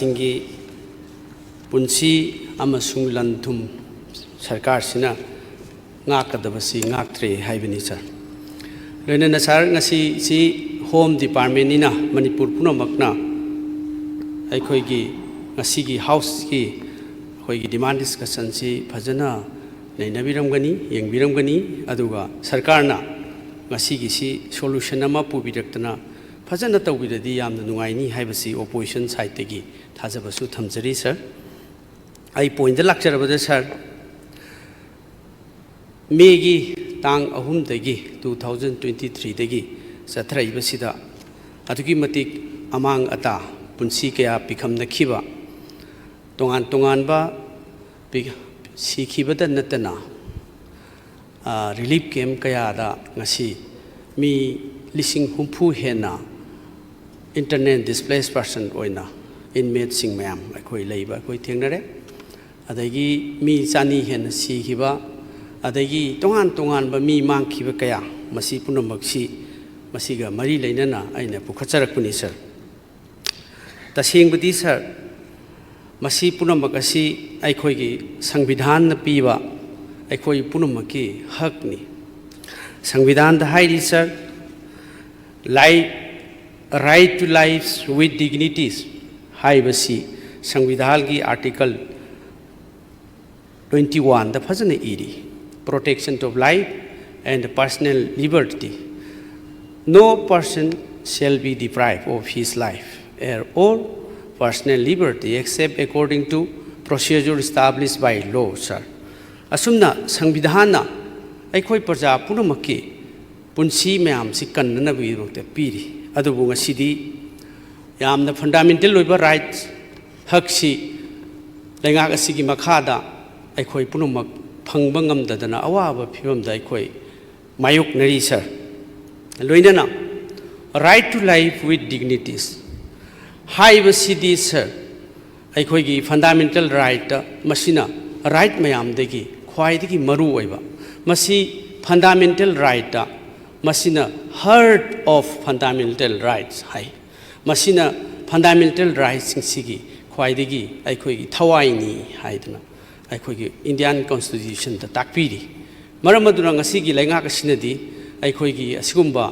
सिंगी पुंसी अमसुंग लंथुम सरकार सिना ngakadabasi ngaktre haibani sir loina sir ngasi si home department ni na manipur punamakna aikhoi gi ngasi gi house gi khoi gi demand discussion si phajana nainabiramgani yengbiramgani aduga sarkar na ngasi gi si solution ama pubidaktana phajana tawbidadi yamna nungaini haibasi opposition side tegi thajabasu thamjari sir ai point da lakcharabada sir Megi tang ahum dagi 2023 dagi satra ibasida atuki matik amang ata punsi kaya pikam nakhiba tongan ba sikhiba da natana relief camp kaya da ngasi mi lising humpu hena internet displaced person oina inmate sing mayam akoi leiba akoi thengnare adagi mi chani hena sikhiba adagi tongan ba mi mangkhiba kaya masi punamaksi masiga mari leinana aina pukhacharakpuni sir tasengbudi sir masi punamakasi aikhoi gi sangvidhan na piba aikhoi punamaki hakni sangvidhan da hairi sir right to lives with dignities haibasi sangvidhan gi article 21 da phajana iri protection of life and personal liberty. No person shall be deprived of his life or personal liberty except according to procedure established by law, sir. Asumna Sangvidhana, Aikoi Praja Punamaki, Punsi Mayam Sikanana Virukta Piri, Adubunga Sidi, Yam the fundamental labor rights, Haksi, Lengaga Sigi Makada, Aikoi Punamak. Pangbangam dadana awaba phibam dai khoi mayuk nari sir loinana right to life with dignities high city sir aikhoi gi fundamental right masina right mayam degi khwai degi maru oiba masi fundamental right masina heart of fundamental rights hai masina fundamental rights sigi khwai degi aikhoi gi thawai ni haiduna aikhoi Indian Constitution da takpiri maramaduna ngasi gi lainga ka sinadi aikhoi gi asigumba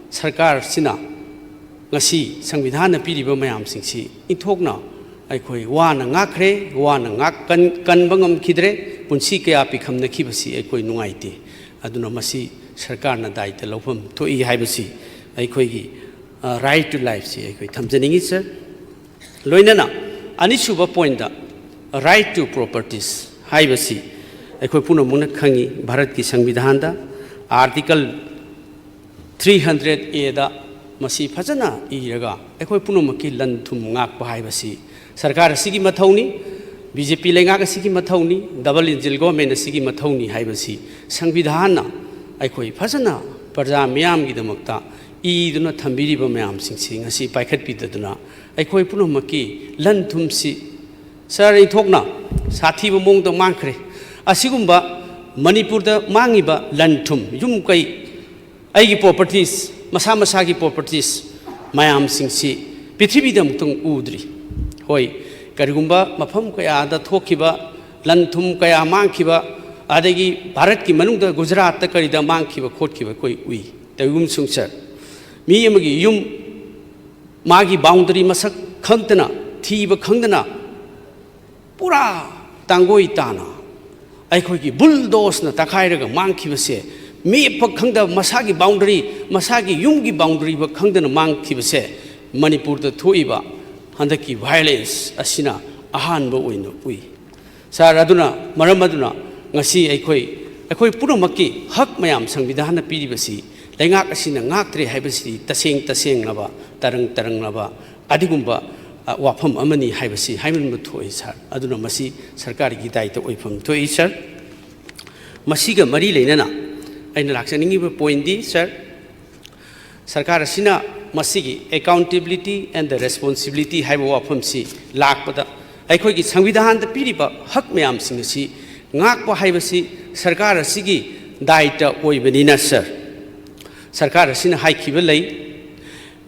sarkar sina ngasi sangvidhan na piriba mayam singsi inthokna aikhoi wana ngakre wana ngak kan bangam khidre punsi kaya pikham na khibasi aikhoi nungaite aduna masi sarkar na daita lofam thoi haibasi aikhoi gi right to life si aikhoi thamjaningi sir loinana anisuba point da right to properties हाइबसी अखोई पुनमुना खंगी भारत की संविधान दा article 300A दा मसी फजना इरगा अखोई पुनमकी लन थुम ngak हाइबसी सरकार सिगी मथौनी BJP लेंगा का सिगी मथौनी डबल इंजिन गवर्नमेंट सिगी मथौनी हाइबसी संविधान ना अखोई फजना प्रजा म्याम की दमकता इदुना थंबिरिबा म्याम सिंगसी ngasi पाइखत पिददुना अखोई पुनमकी लन थुम सि सर इथोकना साथी मोंग तो मांखरे असिगुम्बा मणिपुर दा मांगिबा लंथुम युम कई आइगी प्रॉपर्टीज मसा मसा की प्रॉपर्टीज मयाम सिंगसी पृथ्वी दा मुतंग उद्री होय करिगुम्बा मफम कया दा थोखिबा लंथुम कया मांखिबा आदगी भारत की मनुंग दा गुजरात ता करिदा मांखिबा खोटखिबा कोई उई तयुम सुंगसर मी यमगी युम मागी बाउंड्री मसक खंगतना थीबा खंगदना पूरा तांगोई ताना अखोई बुलडोस न तखाइरगा मांगखिबसे मेप खंगदा मसागी बाउंड्री मसागी युमगी बाउंड्री ब खंगदना मांगखिबसे मणिपुर द थोइबा हंदकी वायलेंस असिना अहान ब ओइन उई सर अदुना मरम अदुना ngasi अखोई पुरमकी हक मयाम संविधान पीरिबसी लेंगाक असिना ngaktre हाइबसी तसेंग नबा तरंग नबा अदिगुम्बा वाफम अमनी हाइबसी हाइमन थोई सर अदुना मसी सरकार की दायित्व ओइफम थोई सर मसीगा मरी लेना अइना लाक्सनिंगिबा पॉइंट दी सर सरकार असिना मसीगी अकाउंटेबिलिटी एंड द रेस्पॉन्सिबिलिटी हाइबा वाफम सी लाकपदा अखोई संविधान द पीरिबा हक मयाम सिंगसी ngakpa haibasi सरकार असिगी दायित्व ओइबनिना सर सरकार असिना हाइखिबा लई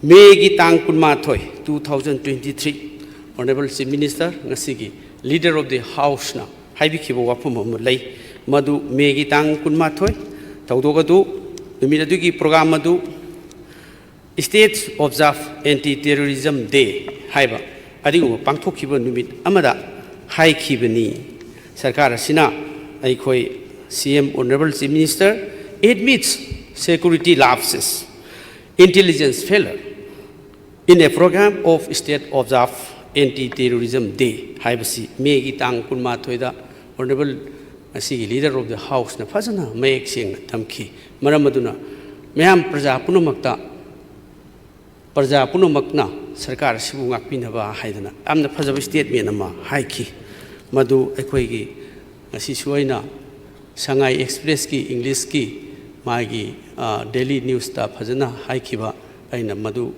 मे की तांग 23 2023 Honorable Chief Minister ngasigi Leader of the House na haibikiba wafum am lei madu megi tang kunmathoi tawdogadu numinadugi program adu States Observe Anti-Terrorism Day haiba adigu pangthokhiba numit amada haikibani sarkar asina aikoi CM Honorable Chief Minister admits security lapses intelligence failure in a program of State Observe Anti-Terrorism Day haibasi megi tang kunmathoi da Honorable asigi Leader of the House na fazana mayek sengna thamki maramaduna mayam praja punamakta Parja punumakna sarkar sibu ngakpinaba haidana amna fajaba statement ama haiki madu ekhoigi ngasi suaina Shanghai Express ki English ki magi Daily News ta fajana haikiba aina madu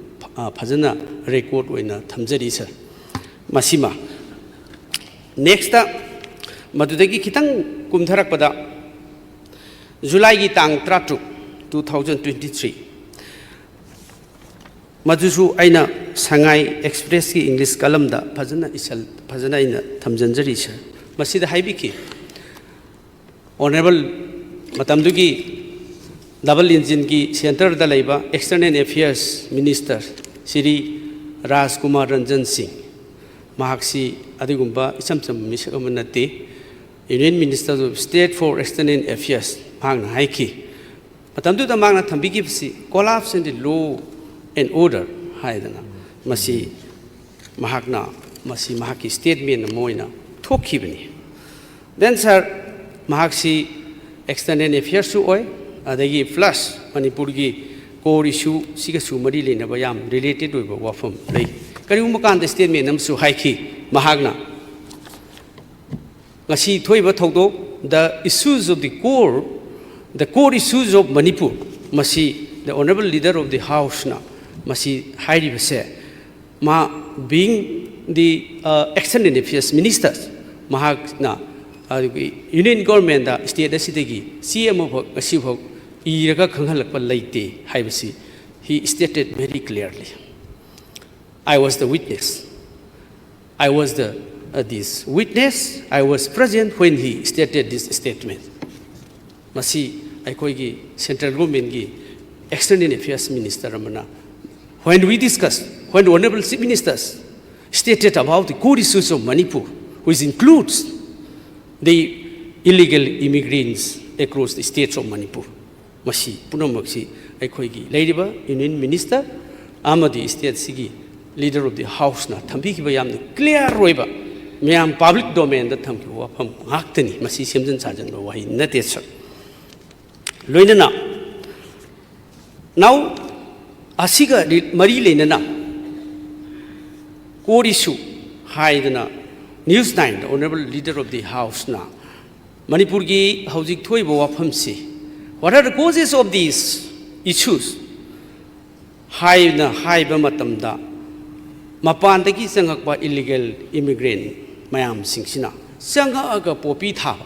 fajana record oina thamjari sir masima next ta madudagi kitang kumtharakpada July gi tang 30 2023 Madusu aina Shanghai Express ki English kalam da fajana isal fajana ina thamjanjari sir masida haibiki Honorable matamdugi double engine ki center da laiba External Affairs Minister Shri Raj Kumar Ranjan Singh mahaksi adigumba isamsam misakamanati Union Minister of State for External Affairs magna haiki matamdu da magna thambigi bsi collapse in the law and order haidana masi mahakna masi mahaki statement moina thokhibani then sir mahaksi external affairs su oi adagi plus manipur gi core issue siga su mari lena bayam related oiba wafam lei karium kan the statement nam su haiki mahakna ngasi thoiba thogdo the issues of the core issues of Manipur masi the honorable leader of the house na masi hairi base ma being the external affairs ministers mahak na union government da state asidagi CM of asibho iraga khanghalakpa leite haibasi he stated very clearly I was the witness I was this witness I was present when he stated this statement masi aikoigi central government gi external affairs minister amana when we discussed, when the Honorable Chief Ministers stated about the core issues of Manipur, which includes the illegal immigrants across the states of Manipur, Mashi, Punamakshi, Aikoigi, Ladiba, Union Minister, Amadi, State Sigi, Leader of the House, Tambiki Bayam, clear Roiba, Miam public domain, the Tamki Wapam, Aktani, Masi Simson Sergeant, Wahi, Natasha. Loinana. Now, Asiga Marile Nana core issue haidana News 9 the honorable leader of the house na Manipurgi housing thoibo wafamsi what are the causes of these issues haina haiba matamda mapandagi sangakba illegal immigrant mayam singsina sanga aga popi tha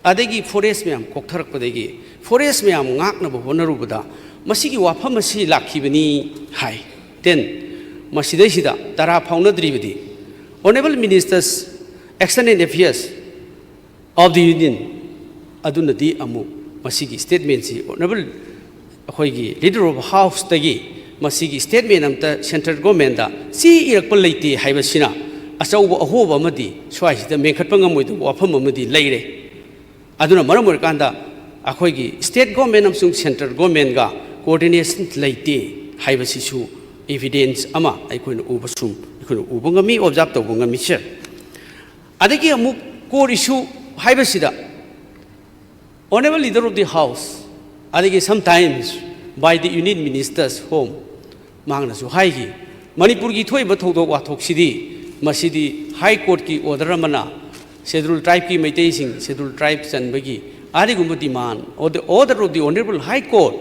adagi forest mayam koktharakpadagi forest mayam ngakna honarubada masigi wafam asi lakhibani hai then masidesida tara faunadribadi honorable ministers external affairs of the union adunadi amu masigi statement si honorable akoigi leader of house tagi masigi statement amta central government da si irakpa leite haibasina achauba ahoba amadi swaisida mekhatpa ngamoidu wafam amadi leire aduna maram orkanda akoigi state government amsung central government ga coordination laite haibasisu evidence ama aikoina ubasum aikoina ubangami observe tawbangami sir adagi amuk core issue haibasida honorable leader of the house adagi sometimes by the union minister's home mangna su haigi manipur gi thoiba thodok wathok sidi masidi high court ki order amana scheduled tribe ki meitei sing scheduled tribe chanbagi arigumba demand or the order of the honorable high court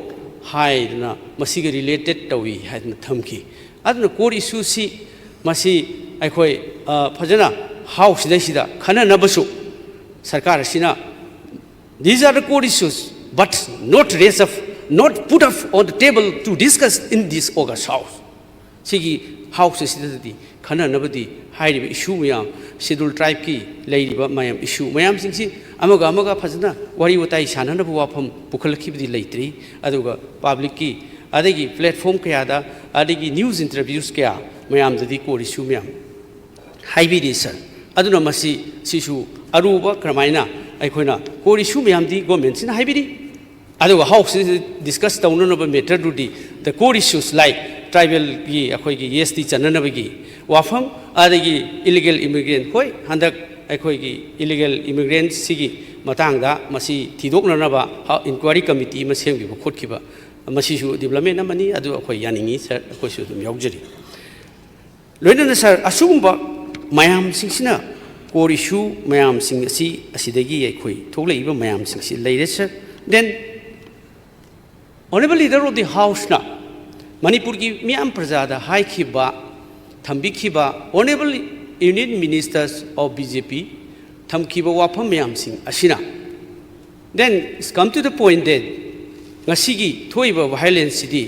haidna masiga related tawi haidna thamki adna core issue si masi aikoi phajana house daisida khana nabasu sarkar sina these are the core issues but not put up on the table to discuss in this August house sigi house sidadi खननबदी हाइरिबा issue मयाम schedule tribe की लेरिबा मयाम issue मयाम सिंगसी अमगा अमगा फजना वारी वताई साननबा वाफम पुखलखिबदी लेत्रि अदुगा public की अदगी platform कयादा अदगी news interviews कया मयाम ददी core issue मयाम हाइबिदी sir अदुना मसी Sissu Aruba क्रमाइना अखोइना core issue मयाम दी government सिना हाइबिदी अदुगा house discuss तौननबा matter दुदी the core issues like tribal की अखोइगी एसटी चननबगी वाफम अदगी इलीगल इमिग्रेंट होय हंदक अखोइगी इलीगल इमिग्रेंट सिगी मतंगदा मसी थिदोकननबा इंक्वायरी कमिटी म सेमगिबा खोटखिबा मसीसु डेवलपमेंट अमनी अदु अखोइ यानिंगी सर अखोइसु दुम यावजरी लोइनना सर असुगुंबा मयाम सिंगसिना कोर इशू मयाम सिंग असि असिदगी अखोइ थोकलेइबा मयाम सिंगसि लेरे sir then Honorable Leader of the House na Manipur ki miyam prajada hai khiba thambi khiba Honorable Union Ministers of BJP tham khiba wafam miyam sing asina. Then it's come to the point that ngasigi thoiba violence sidi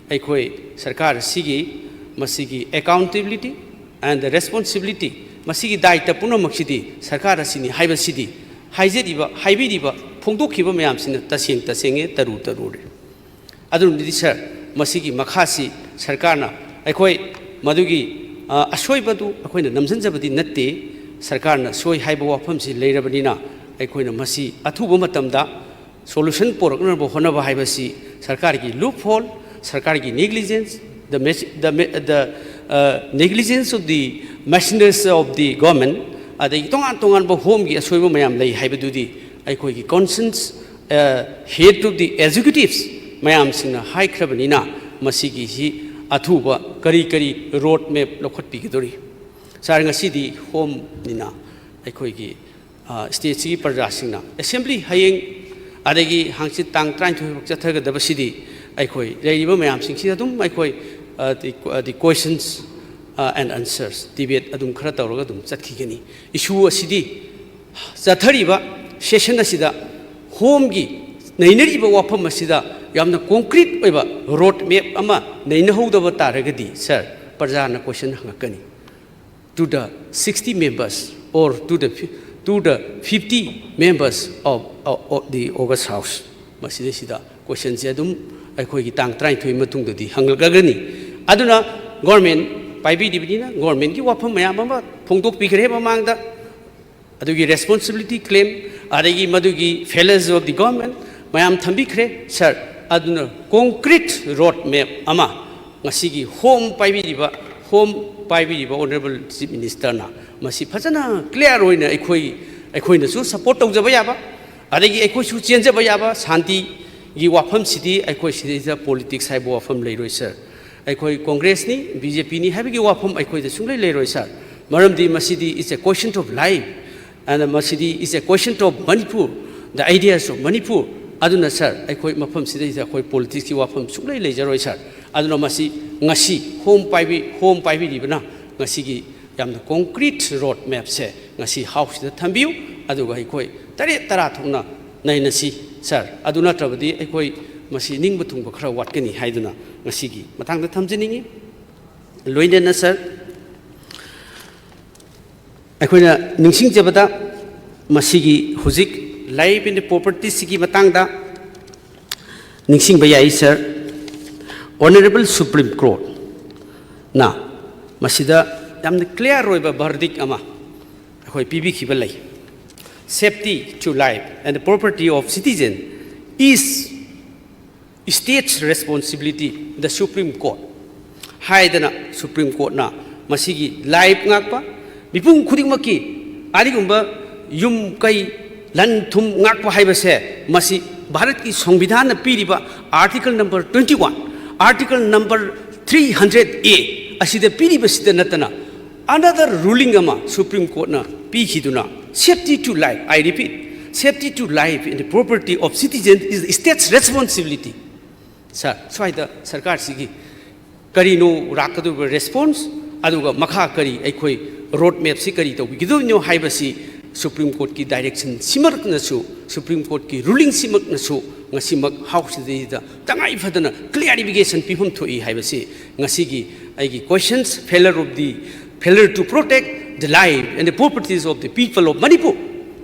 aikoi sarkar sigi masigi accountability and the responsibility masigi daita punamak sidi sarkar asini haiba sidi haijediba haibidiba phongdokhiba miyam sina tasenge taru अदुनदी sir मसीगी मखासी सरकारना अखोई मदुगी असोइबदु अखोइना नमजनजबदी नत्ते सरकारना सोई हाइबा वाफमसी लेरबनिना अखोइना मसी अथुबा मतमदा solution पोरकनबो होनबा हाइबसी सरकार की लूप होल सरकार की negligence the negligence of the machinaries of the government adai tongan bo home gi asoiba mayam lei haibadudi अखोई की conscience head to the executives मैम सिंगना हाई खरबनीना मसीगी ही अथुबा करी करी रोड मैप लौखटपीगदोरी सार ngasiदी होम निना अखोइगी स्टेट सिगी प्रजा सिंगना असेंबली हयेंग अदगी हांगसि तांग 32 चथगदबसिदी अखोइ लेरिबा मैम सिंगसि अदुम अखोइ the questions and answers debate adum khara tawraga adum chathigani issue asidi chathariba session asida home gi nainariba wafam asida यामना concrete ओइबा road map अमा नैना होदबा तारगदी sir प्रजाना question हंगकनी to the 60 members or to the 50 members of the August House masida sida question se adum akhoi gi tang 33 matung dadi hanglagani aduna government paibi dibina government ki wafam mayam ama phongdok pikre mamangda adugi responsibility claim adagi madugi failures of the government mayam thambikre sir aduna concrete road map ama ngasigi home paibiriba honorable chief minister na masi phajana clear oina akhoi na su support tawjaba yaba adagi akhoi su chenjaba yaba shanti gi wafam sidi akhoi sidi politics haibo wafam leiroi sir akhoi congress ni bjp ni habigi wafam akhoi da sunglai leiroi sir maramdi masidi is a question of life and masidi is a question of Manipur the ideas of Manipur aduna sir akhoi mafam sida is akhoi politics ki wafam sunglai leijaroi sir aduna masi ngasi home paibi dibna ngasi gi yamna concrete road map se ngasi house da thambiu aduga akhoi tara thongna naina si sir aduna trabadi akhoi masi ningba thungba khara watkani haiduna ngasi gi matang da thamjiningi loinena sir akhoi ningsing jabada masi gi huzik life in the property sigi matang da ningsing bayai sir Honorable Supreme Court na masida yamna clear roiba verdict ama akhoi pibi khibalai safety to life and the property of citizen is state's responsibility the Supreme Court haidana Supreme Court na masigi life ngakpa mipung khudingmaki arigumba yum kai lan thum ngakpa haibase masi Bharat ki Samvidhan na piriba article number 21 Article number 300A asida piriba sida natana another ruling ama Supreme Court na pikhiduna safety to life I repeat safety to life and the property of citizens is the state's responsibility sir so the sarkar sigi kari no rakadu response aduga makha kari akhoi road map si kari to gidu no haibasi Supreme Court ki direction simak na su Supreme Court ki ruling simak na su ngasimak house da tangai fadana clarification pihum thoi haibasi ngasigi aigi questions failure of the failure to protect the life and the properties of the people of Manipur.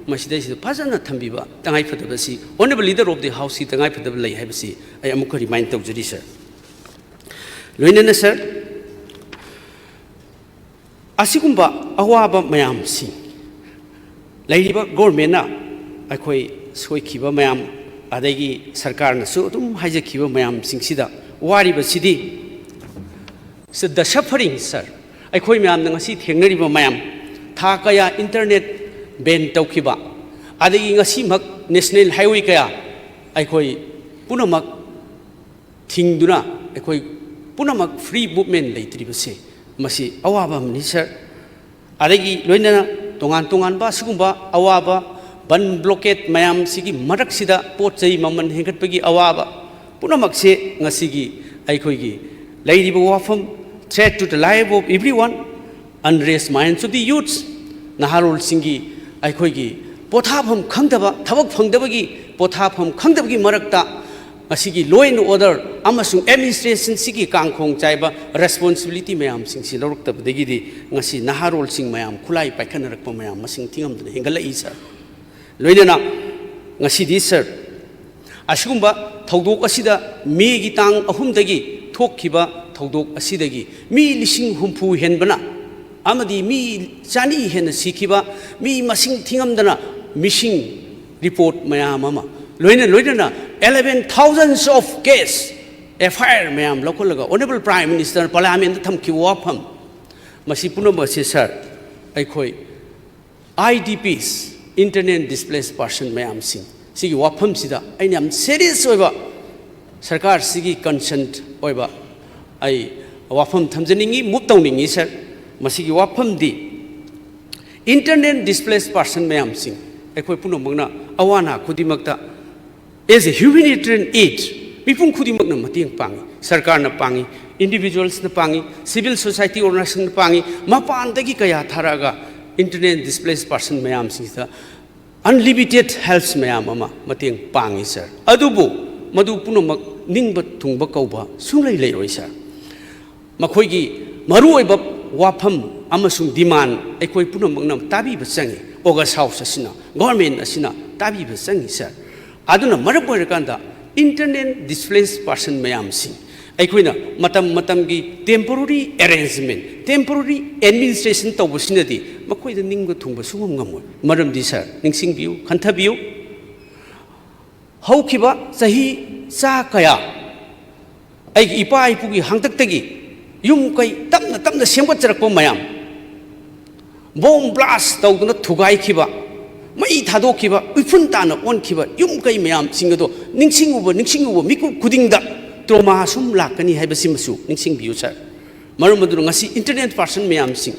Masidai Pazana Tambiba, Tangai Fatabasi, honorable leader of the House, Tangai Fatabla Habasi, I am remind of the sir. Luinana sir, Asikumba, Awaba Mayam si. Ladiba Gormena, Akoi, Soikiba Mayam, Adegi, Sarkarna, Sodum, Hajakiba Mayam, Singsida, Wariba Sidi. So the suffering, sir. Akoi Mayam Nangasi, Henriba Mayam, Takaya Internet. Ben Taukiba, Adi Ngasimak National Highway Kaya, Aikoi Punamak Tingduna, Aikoi Punamak free movement later, Masi Awaba Minister, Adagi Luina, Tongan Basumba, Awaba, Ban blockade Mayam Sigi, Maraksida, Port Say Maman Hinkatpagi Awaba, Punamak se Ngasigi, Aikoigi, Lady Wafam, threat to the life of everyone, unrest minds of the youths, Naharul Singi. Aikoigi, Pothapum Kangdaba, Tabak Fangdabagi, Pothapum Kangdabagi Marakta, Asigi, law and order, Amasung administration Sigi Kangkong Jaiba, responsibility Mayam Sing Silork the Gidi, Nasi Naharol Sing Mayam, Kulai Pakanak Mayam, Masing Tingam, the Hingala Isa. Loidana, Nasi sir. Ashumba, Taudo Asida, Me Gitang, Ahumdagi, Tokiba, Taudo Asidagi, Me Lishing Humpu Henbana. Amadi mi Chani hen Sikiba, mi Masing Tingamdana, missing report Mayamama. Loidana, 11,000 of case, FIR Mayam, local, Honorable Prime Minister, Parliament, Tamki Wapam, Masipunaba sir, Aikoi, IDPs, Internet Displaced Person Mayam Sing, Sigi Wapam Sida, I am serious over Sarkar Sigi consent over I Wapam Tamzaningi, Mutawningi, sir. Masigi wapam di internet displaced person mayam sing ekoi puno magna awana kudimakta as a humanitarian aid mipung kudimakna matiang pangi sarkar na pangi individuals na pangi civil society organization na pangi mapandagi kaya tharaga internet displaced person mayam sing sa unlimited helps mayam ama matiang pangi sir adubu madu puno mag ningba tungba kauba sunglai leiroi sir makhoigi maru oiba Wapam Amasung demand, a quay Punamanam, Tabi Basangi, August House Asina, Government Asina, Tabi Basangi, sir. Aduna Marapuerkanda, internet displaced person mayam sing. Aquina, Matamgi, temporary arrangement, temporary administration to vicinity, Makoi the Ningo Tumba Sumam, Madam Disa, Ningsing view, Cantabio Haukiba, Sahi, Sakaya, Ipa Pugi, Hantaktagi. Yung kay tam na siyempat sa rakpo mayam. Bomb blast daw na tugay kiba. May thado kiba, upunta na on kiba. Yung kay mayam singado ningsing ubo miku kudingda trauma sum lakani haibasi masu ningsing biu sir. Marumadu ngasi internet person mayam sing.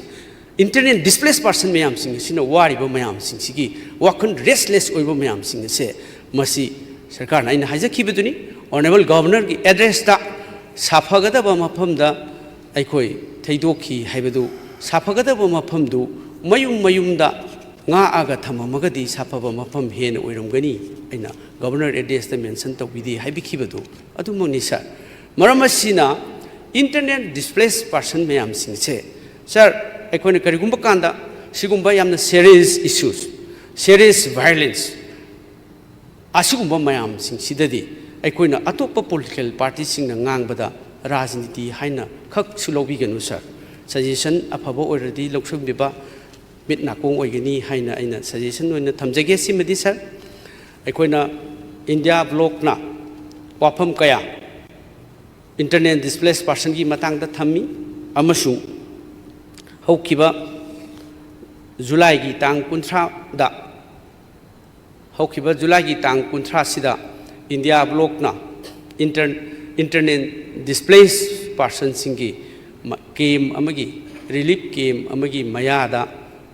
Internet displaced person mayam sing sino wari ba mayam sing sigi wakon restless oibo mayam sing se masi sarkar na ina haja kibaduni honorable governor ki address da safagada ba mafamda Aikoi, Taidoki, Habedu, Sapagadaba Mapamdu, Mayumda, Nga Agatama Magadi, Sapaba Mapam Hen, Uramgani, Aina, Governor addressed the mention of Vidi, Habikibadu, Adumonisa, Maramasina, internet displaced person mayam sing say, Sir, Aikoni Karigumbakanda, Sigumbayam the serious issues, serious violence. Asugumba mayam sing Sidadi, Aikoina Atopa political parties sing the Ngangbada. Rajniti haina khak sulobi ganu sir suggestion afabo already loksuk biba mit nakong oigani haina aina suggestion oina thamjage simadi sir aikoina India block na wafam kaya internet displaced person gi matang da thammi amasung haukiba July gi tang kunthra da haukiba July gi tang kunthra sida India block na internet displaced person singi came amagi relief came amagi mayada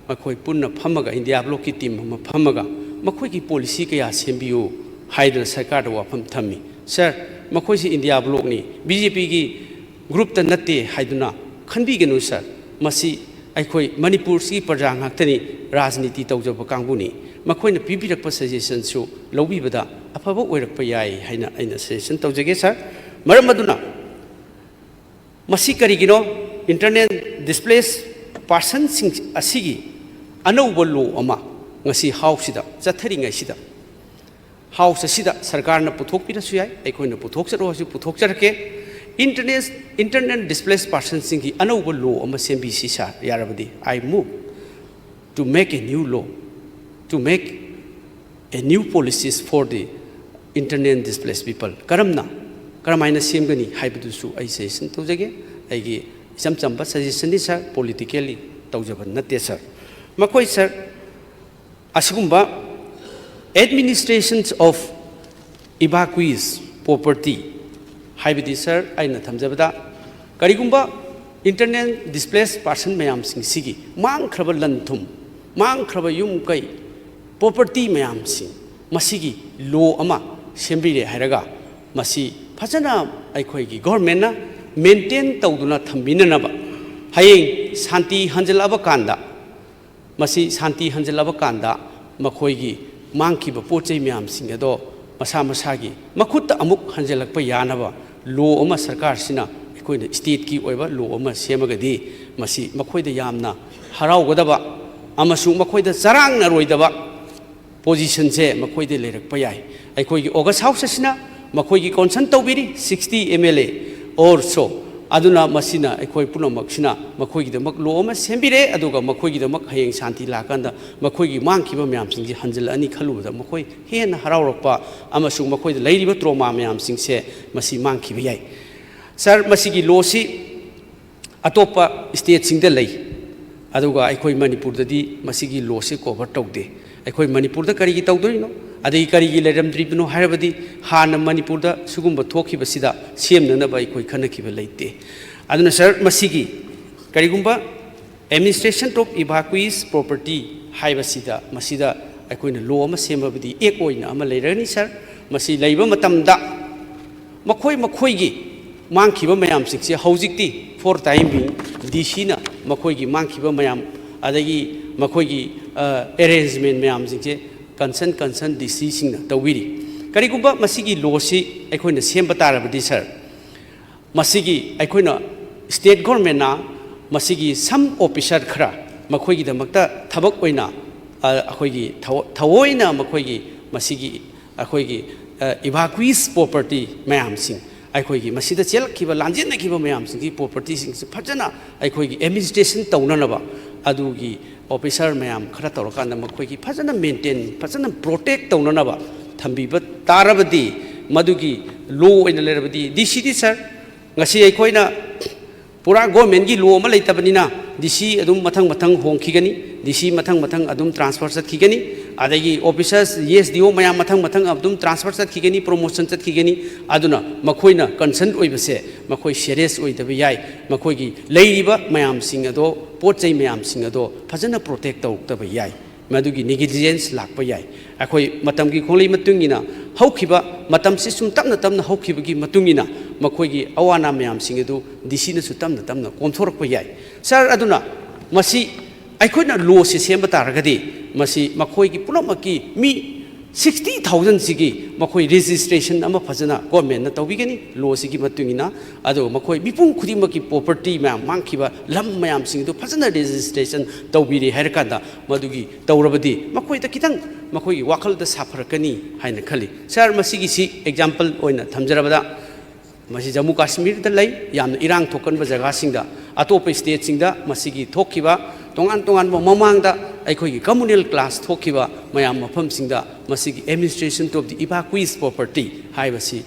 makoi punna phamaga India block ki team ma phamaga makoi ki policy kaya sembiu haidra sarkar wa pham thami sir makoi si India block ni BJP ki group ta natte haiduna khanbi genu sir masi aikoi Manipur si praja ngaktani rajniti tawjaba kanguni makoi na pibirakpa suggestion su lobi bada afaba oirakpa yai haina aina suggestion tawjage sir Maramaduna Masikari, internet displaced पार्सनसिंग असिगी अनौब लो अमा ngasi हाउसida चथरिङैसिदा house असिदा सरकारना पुथोकपिरसु याय अखोइना पुथोकचरोसु पुथोकचरके internet displace पर्सनसिंगी अनौब लो अमा सेम्बिसी सा यारबदी I move to make a new law to make a new policies for the internally displaced people करमाइना सेमगनी हाइबदुसु आई सजेशन तौजगे आइगी इचम चंबा सजेशन नि सर पॉलिटिकली तौजबन नते सर मकोई सर असिगुम्बा एडमिनिस्ट्रेशंस ऑफ इवाक्यूज प्रॉपर्टी हाइबदी सर आइना थमजबदा करिगुम्बा इंटरनेट डिस्प्लेस पर्सन मयाम सिंग सिगी मांगख्रब लनथुम मांगख्रब युम कई प्रॉपर्टी मयाम सिंग मसिगी लॉ अमा सेम्बिरे हायरगा मसी फजना अखोइगी गवर्नमेंट मेंटेन तौदुना थम्बिननबा हयेंग शांति हंजलबा कांदा मसी शांति हंजलबा कांदा मखोइगी मांगखिबा पोचै म्याम सिंग अदो मसा मसागी मखुत अमुक हंजलकपा यानबा लॉ अमा सरकार सिना अखोइना स्टेट की ओइबा लॉ अमा सेमगदी मसी मखोइदा यामना हराउगदबा अमसु मखोइदा चरांगना रोइदबा पोजिशन से मखोइदे लेरकपा याय अखोइगी ऑगस्ट हाउस सिना मखोइगी कॉन्सन तौबिरी 60 MLA और सो अदुना मसिना अखोइ पुनमक्सिना मखोइगिदमक लो अमा सेम्बिरे अदुगा मखोइगिदमक हयेंग शांति लाकांदा मखोइगी मांगखिबा म्यामसिंगि हंजल अनि खलुबदा मखोइ हेन हराउरकपा अमसु मखोइदा लैरिबा ट्रोमा म्यामसिंगसे मसि मांगखिबा याय सर मसिगी लोसी अतोपा स्टेट सिंगदा लै अदुगा अखोइ मणिपुरददी मसिगी लोसे कवर तौदे अखोइ मणिपुरदा करिगी तौदोइनो अदगी करिगी लेरमद्रिबनो हायबदी हान मणिपुरदा सुगुम्बा थोखिबसिदा सेमननबा अखोइ खनखिबा लैते अदुना सर मसिगी करिगुम्बा एडमिनिस्ट्रेशन ऑफ इवाक्यूज प्रॉपर्टी हायबसिदा मसिदा अखोइना लॉ अमा सेमबदी एक ओइना अमा लेरनी सर मसि लैबा मतमदा मखोइ मखोइगी मांगखिबा मयाम सिक्से हौजिक्ति फॉर टाइम बी DC ना मखोइगी मांगखिबा मयाम अदगी मखोइगी अरेंजमेंट मयाम सिक्से कंसन DC सिंगना तौबिरी करिगुम्बा मसिगी लॉसी अखोइना सेमबा तारबदी सर मसिगी अखोइना स्टेट गवर्नमेंट ना मसिगी सम ऑफिसर खरा मखोइगी दमकता थबक ओइना अखोइगी थवोइना मखोइगी मसिगी अखोइगी इवाक्यूज प्रॉपर्टी मयाम सिंग अखोइगी मसिदा चेलखिबा लांजिनखिबा मयाम सिंगी प्रॉपर्टी सिंग फजना अखोइगी एडमिनिस्ट्रेशन तौननबा अदुगी ऑफिसर मैम खरा तौरकान मखोइगी फजना मेंटेन फजना प्रोटेक्ट तौननबा थंबीबा तारबदी मदुगी लॉ ओइना लेरबदी DC दी सर ngasi अखोइना पूरा गवर्नमेंट की लॉ अमा लेतबनिना DC अदुम मथंग मथंग होंखिगनी DC मथंग मथंग अदुम ट्रांसफर चतखिगनी अदगी ऑफिसर्स SDO मैम मथंग मथंग अदुम ट्रांसफर चतखिगनी प्रमोशन चतखिगनी अदुना मखोइना कंसर्न ओइबसे मखोइ सीरियस ओइदब याय मखोइगी लैरिबा मैम सिंग अदो पोचै मैम सिंग अदो फजना प्रोटेक्ट तौतब याय मदुगी नेग्लिजेंस लाकप याय अखोइ मतमगी खोंलै मतुंगिना हौखिबा मतमसे सुम तमना तमना हौखिबगी मतुंगिना मखोइगी अवाना मैम सिंग अदु DC ना सु तमना तमना कोमथोरक याय सर अदुना मसी अखोइना लॉ से सेम तारगदी मसी मखोइगी पुनमकी मी 60,000 सिगी मखोइ रजिस्ट्रेशन अमा फजना गवर्नमेंट ना तौबिगनी लॉ सिगी मतुंगिना अदो मखोइ मिपुं खुदिमकी प्रॉपर्टी मैम मांगखिबा लम मैम सिंग दु फजना रजिस्ट्रेशन तौबिरि हायरकांदा मदुगी तौरबदी मखोइ द कितंग मखोइ वाखल द साफरकनी हायना खली सर मसिगी सी एग्जांपल ओइना थमजरबदा मसी जम्मू कश्मीर द लै यामना इरांग थोकनबा जगह सिंगदा अतोप स्टेट सिंगदा मसिगी थोखिबा तोंगान तोंगान ममांगदा अखोइगी कम्युनल क्लास थोखिबा मयाम मफम सिंगदा मसिगी administration of the evacuees property हाइबसी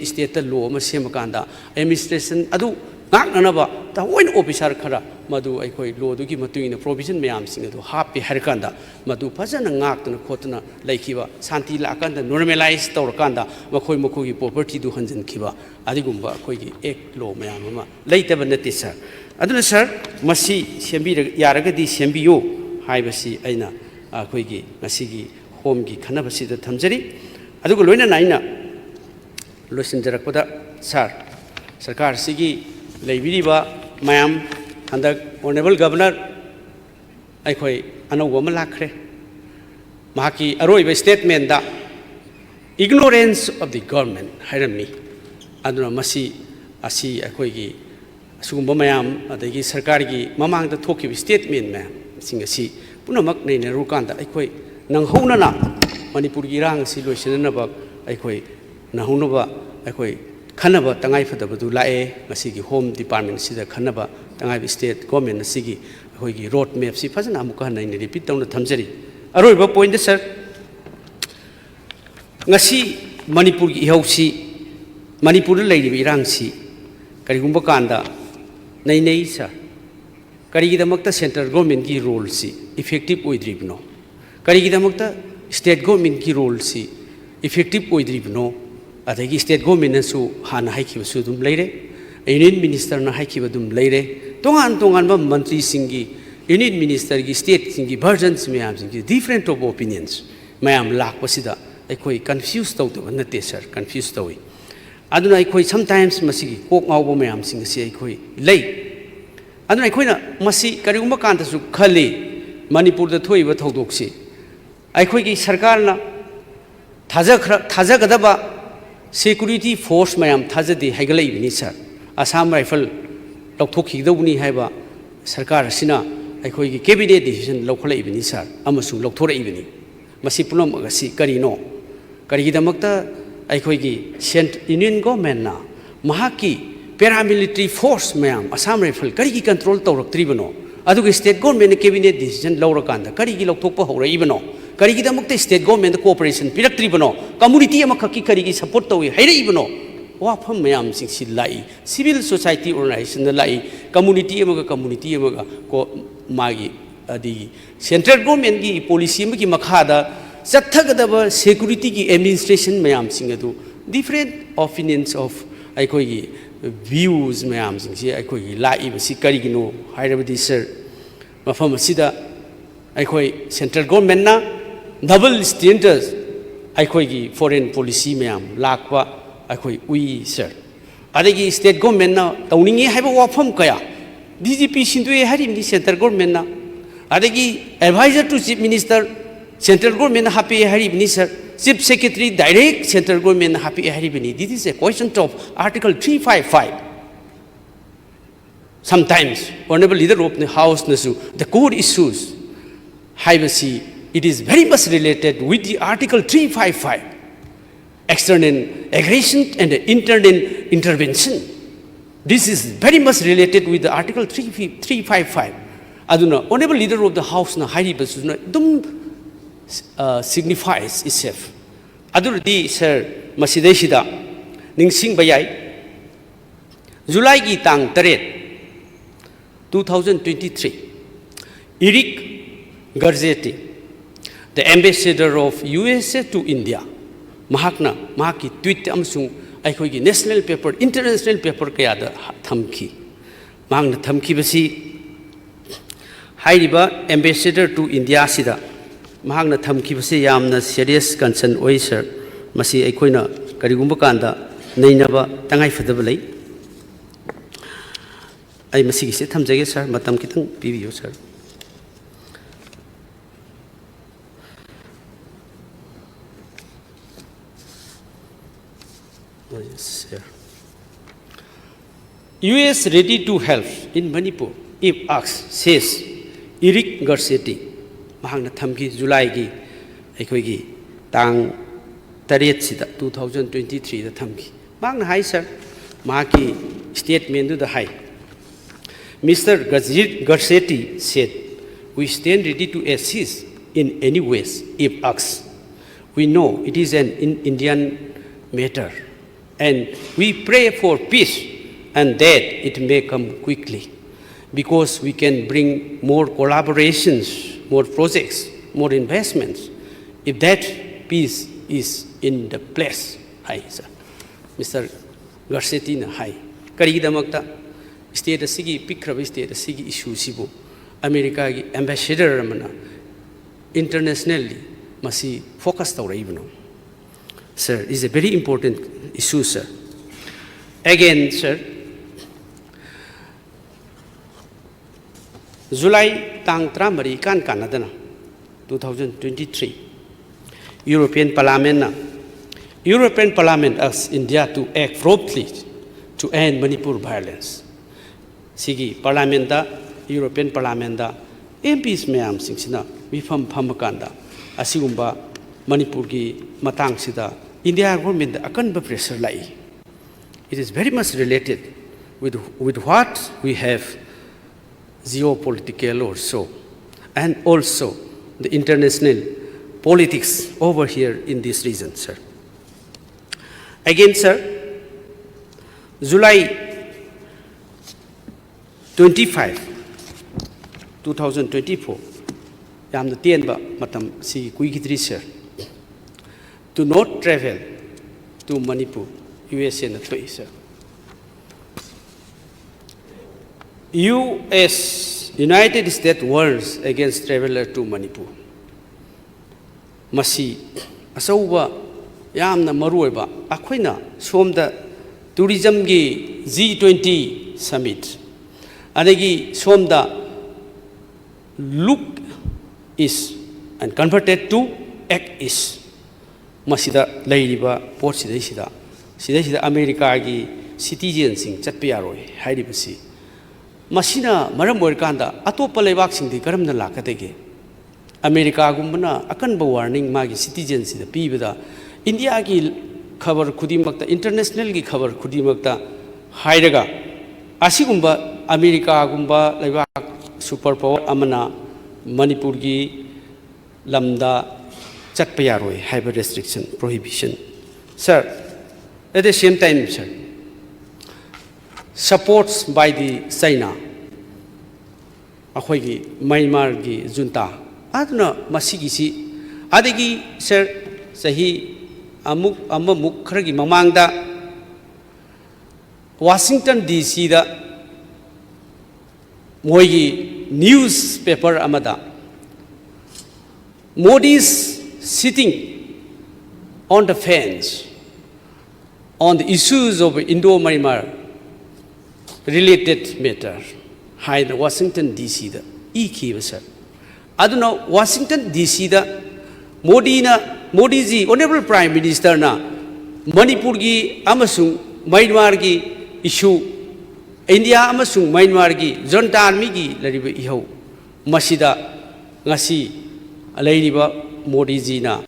स्टेट लॉ अमा सेमकांदा एडमिनिस्ट्रेशन अदु नाकनबा तावोइन ऑफिसर खरा मदु अखोइ लॉ दुगी मतुइना प्रोविजन मयाम सिंग अदु हापि हरकांदा मदु फजना नाकतना खोतना लैखिबा शांति लाकांदा नॉर्मलाइज तौरकांदा मखोइ मखोइगी प्रॉपर्टी दु हंजनखिबा अदिगुम्बा अखोइगी एक लॉ मयाम अमा लैतबा नते सर अदुना सर मसी सेम्बी यारगदी सेम्बियो हाइबसी अइना अखोइगी मसिगी होमगी खनबसीदा थमजरी अदुगु लोइना नाइना लोइसिनजरकपदा सर सरकार सिगी लेबिरिबा मैम हंदक ऑनरेबल गवर्नर अखोइ अनौब अमा लाखरे महाकी अरोइब स्टेटमेंट दा इग्नोरेंस ऑफ द गवर्नमेंट हाइरमी अदुना मसी असी अखोइगी सुगुम्बा मयाम अदगी सरकार की ममांग द थोकी स्टेटमेंट में सिंगसी पुनमक ने रुकान दा अखोई नंगहौनना मणिपुर की रांग सि लोइसननब अखोई नहौनबा अखोई खनब तंगाई फदबदु लाए ngasi की होम डिपार्टमेंट सिदा खनब तंगाई स्टेट गवर्नमेंट सिगी अखोई की रोड मैप सि फजना अमुका नै रिपीट तौन थमजरी अरोइबा पॉइंट सर ngasi मणिपुर की इहौसी मणिपुर लेरिबि इरांगसी करिगुम्बा कांदा नै सर करिगिदमक्ता सेंट्रल गवर्नमेंट की रोल सी इफेक्टिव ओइद्रिबनो करिगिदमक्ता स्टेट गवर्नमेंट की रोल सी इफेक्टिव ओइद्रिबनो अदगी स्टेट गवर्नमेंट सु हाना हाइखिबसु दुम लेरे यूनियन मिनिस्टर ना हाइखिब दुम लेरे तोंगान तोंगान बा मंत्री सिंगी यूनियन मिनिस्टर की स्टेट सिंगी वर्जन्स मयाम सिंगी डिफरेंट ऑफ ओपिनियंस मयाम लाखपसिदा अखोई कंफ्यूज तौदब नते सर कंफ्यूज तौई अदुना अखोई समटाइम्स मसिगी कोक माउबो मयाम सिंगसी अखोई लै अदुना अखोइना मसि करिगुम्बा कांतसु खली मणिपुर द थोइबा थौदोकसी अखोई की सरकार ना थाजगदबा सिक्योरिटी फोर्स मयाम थाजदे हाइगलैबिनी सर आसाम राइफल लौथोखिगदौनी हाइबा सरकार सिना अखोई की कैबिनेट डिसीजन लौखलैबिनी सर अमसु लौथोरैबिनी मसि पुनमगसी करिनो करिगिदमक्ता अखोई की यूनियन गवर्नमेंट ना महाकी पैरामिलिट्री फोर्स मैम आसाम राइफल करी कंट्रोल तौरक्ट्रीबनो अदुग स्टेट गवर्नमेंट कैबिनेट डिसीजन लौरकांदा करी लौथोप हौरइबनो करीगिदमक्ता स्टेट गवर्नमेंट कोऑपरेशन पिरक्ट्रीबनो कम्युनिटी अमखकी करी सपोर्ट तौई हैरइबनो वाफम मैम सिंगसी लाई सिविल सोसाइटी ऑर्गेनाइजेशन लाई कम्युनिटी को मागी अदी सेंट्रल गवर्नमेंट की पॉलिसी की मखादा चथगदब सिक्योरिटी की एडमिनिस्ट्रेशन मैम सिंग अदु डिफरेंट ओपिनियंस ऑफ अखोई व्यूज मैम सिंगसी अखोई लाइबसी करिगिनो हाइरबदी सर मफम सिदा अखोई सेंट्रल गवर्नमेंट ना डबल स्टैंडर्ड्स अखोई की फॉरेन पॉलिसी मैम लाखवा अखोई उई सर अदगी स्टेट गवर्नमेंट ना तौनिंगे हाइबा वाफम कया डीजीपी सिंदुए हारिमनी सेंट्रल गवर्नमेंट ना अदगी adviser to chief minister central government हापी हारिबनी sir chief secretary direct central government हापी हारिबनी this is a question of article 355 sometimes honorable leader of the house nasu the core issues haibasi it is very much related with the article 355 external aggression and internal intervention this is very much related with the article 355 aduna honorable leader of the house na haibasi dum signifies itself adurdi sir masidaisida ningsing bayai july gi tang 2023 Eric Garcetti the ambassador of USA to India mahakna mahaki tweet amsung akhoi gi national paper international paper kaya da thamki mangna thamki basi hairiba ambassador to India sida mahakna thamki basi yamna serious concern oi sir masi aikoina karigumba kanda neinaba tangai fadaba lei ai masi gi se thamjage sir matam kitang pibiyo sir yes sir US ready to help in Manipur if asked says Eric Garcetti mahakna thamki July gi akhoi gi tang 8 sida 2023 da thamki mahakna hai sir mahaki statement du da hai Mr. Garcetti said we stand ready to assist in any ways if asked we know it is an Indian matter and we pray for peace and that it may come quickly because we can bring more collaborations more projects more investments if that peace is in the place hi sir Mr. Garcetti na hai karigidamakta state asigi pikraba state asigi issue sibu America gi ambassador ramana internationally masi focus tawraibno sir is a very important issue sir again sir July tang 3 kan kanadana 2023 European Parliament asks India to act promptly to end Manipur violence Sigi Parliamenta, European Parliamenta, MPs mayam singsina, Mifam Pamakanda, Asigumba, Manipurgi, Matang Sida, India government akan pressure lai. It is very much related with what we have geopolitical also, and also the international politics over here in this region, sir. Again, sir, July 25, 2024, yamna tienba matam si kuigitri, sir. Do not travel to Manipur, USA na thui, sir. United States warns against traveler to Manipur. Masi asauba yamna maruiba akoina somda tourism gi G20 summit. Adagi somda look is and converted to act is. Masida lairiba port sida America gi citizens sing chatpiyaroi hairibasi. Masina maram oirkanda atopa leibak sing di karamna lakadege. America gumbana akan ba warning magi citizens da pibada India gi khabar khudimakta international gi khabar khudimakta hairaga asigumba America gumba leibak superpower amana Manipur gi lamda chatpayaroi haiba restriction prohibition. Sir, at the same time, sir, supports by the China, Ahoigi, Myanmar gi junta, Adna Masigisi, Adigi, sir, Sahi Amuk Kragi Mamangda, Washington DC, da Moigi newspaper Amada, Modi's sitting on the fence on the issues of Indo-Myanmar related matter. High Washington DC da E sir. Aduna Washington DC da Modi ji Honorable Prime Minister na Manipur gi amasung Myanmar gi issue India amasung Myanmar gi Junta army gi lariba ihau masida ngasi alairiba Modi ji na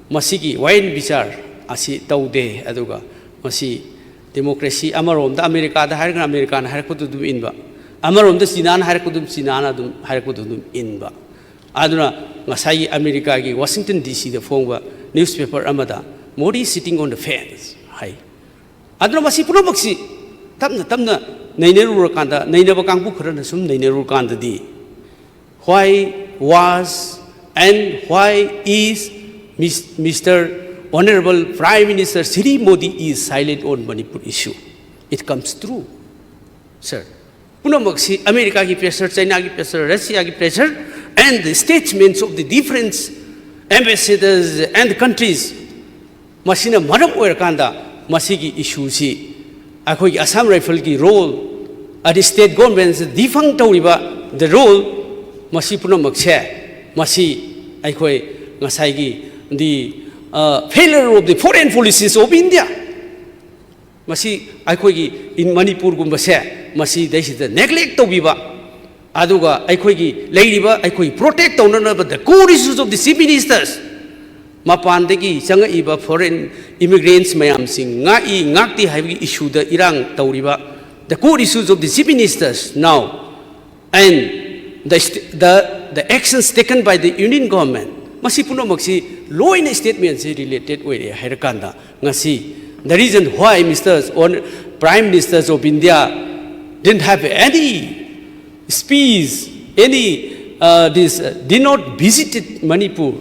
masigi wain bichar asi taude aduga masi democracy amarom da America da harga American harkudu dum inba amarom da China harkudu China dum harkudu dum inba aduna ngasai America gi Washington DC da phongba newspaper amada Modi sitting on the fence hai aduna masi puno baksi tamna naineru kanda nainaba kangbu khara sum naineru kanda di why was and why is Mr. Honorable Prime Minister Shri Modi is silent on Manipur issue? It comes true, sir. Punomaksi America ki pressure, China ki pressure, Russia ki pressure, and the statements of the different ambassadors and countries. Masina maram oirkanda masigi issue si. Akoi Assam Rifle ki role at the state governments defunct tawriba the role masi punomakshe masi akoi ngasai the failure of the foreign policies of India. Masi aikoigi in Manipur gumbase masi the neglect to biba aduga aikoigi leiriba aikoi protect onana the core issues of the chief ministers mapandegi sanga iba foreign immigrants mayam sing ngai ngakti haibi issue the irang tauriba the core issues of the chief ministers now and the actions taken by the union government. Masi puno maksi law in statements related with Herakanda. Ngasi the reason why Prime Ministers of India didn't have any speech, did not visit Manipur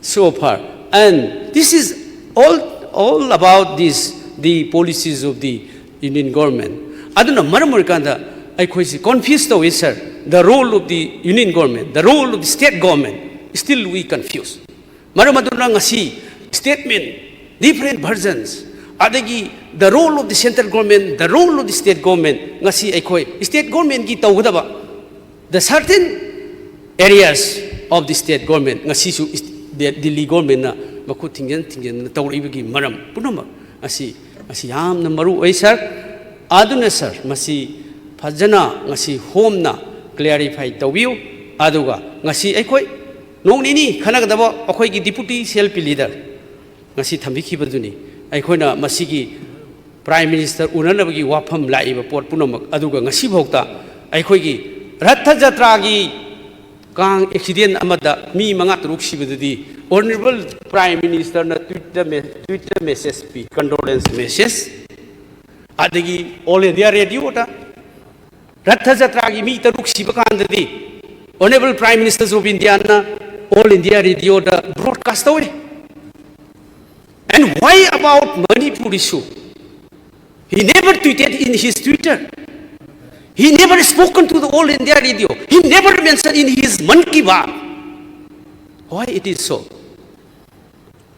so far, and this is all about the policies of the Indian government. Aduna maramurkanda I confused with sir the role of the Union government, the role of the state government. Still we confuse. Maramaduna ngasi statement, different versions. Adagi the role of the central government, the role of the state government. Ngasi aikoi state government ki tawgadaba. The certain areas of the state government ngasi su the Delhi government na makut tingjan na tawribagi maram punama asi yam na maru ai sir aduna sir masi फजना ngasi homna clarify tawbiu aduga ngasi aikoi nongni khanagdaba akhoi gi deputy CLP leader ngasi thambi khibaduni aikhoina masigi prime minister unanabagi wafam laiba pot punamak aduga ngasi bhokta aikoi gi ratha jatra gi kang accident amada mi manga turuk sibadudi honorable prime minister na twitter message pi condolence message adagi all india radio ta ratha jatra gi mi turuk sibakandadi honorable prime minister of india na all india radio da broadcast away. And why about Manipur issue? He never tweeted in his Twitter. He never spoken to the All India Radio. He never mentioned in his Man Ki Baat. Why it is so?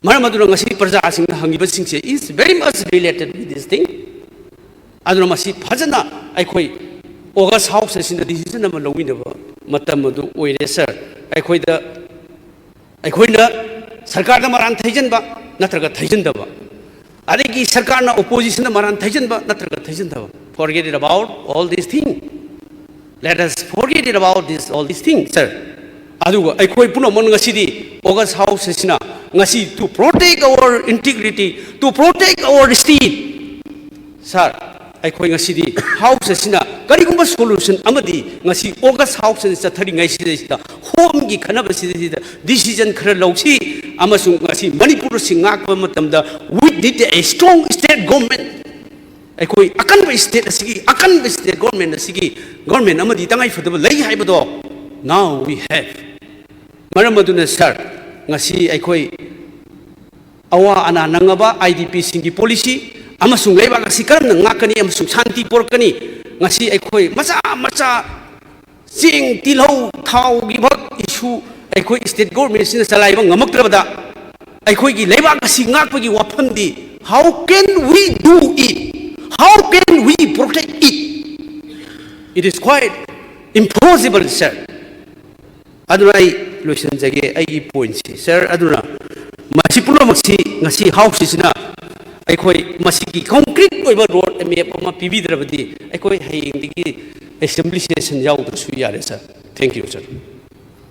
Maramadura ngasi praja singna hangiba singse is very much related with this thing. Aduna masi phajana aikoi August House session decision ama lawinaba matam adu oire sir aikoi da aikhoina sarkar da maran thaijanba natraga thaijanba adegi sarkar na opposition da maran thaijanba natraga thaijanba. Forget it about all these things. Let us forget it about all these things, sir. Aduga aikoi puno mon ngasidi August House session ngasi to protect our integrity, to protect our state, sir. Aikoi ngasidi House session karigumba solution amadi ngasi August House session thari ngai sida home gi khanaba sida decision khara lawsi amasung ngasi Manipur singak pa matamda we need a strong state government. Aikoi akan ba state asigi akan ba state government asigi government amadi tangai fadaba lai haibado now we have maramaduna sir ngasi aikoi awa ana nangaba IDP singi policy amasung leibak asi karam ngakani amasung shanti porkani ngasi aikoi macha sing tilhau thau gi bak issue aikoi state government sina salaiba ngamaktrabada aikoi gi leibak asi ngakpagi wafamdi how can we do it, how can we protect it? It is quite impossible, sir. Aduna ai lotion jage ai point sir aduna masi puno maksi ngasi house sina aikoi masiki concrete oiba road map ama pibidrabadi aikoi haying digi assembly session yaudru su yare sir. Thank you, sir.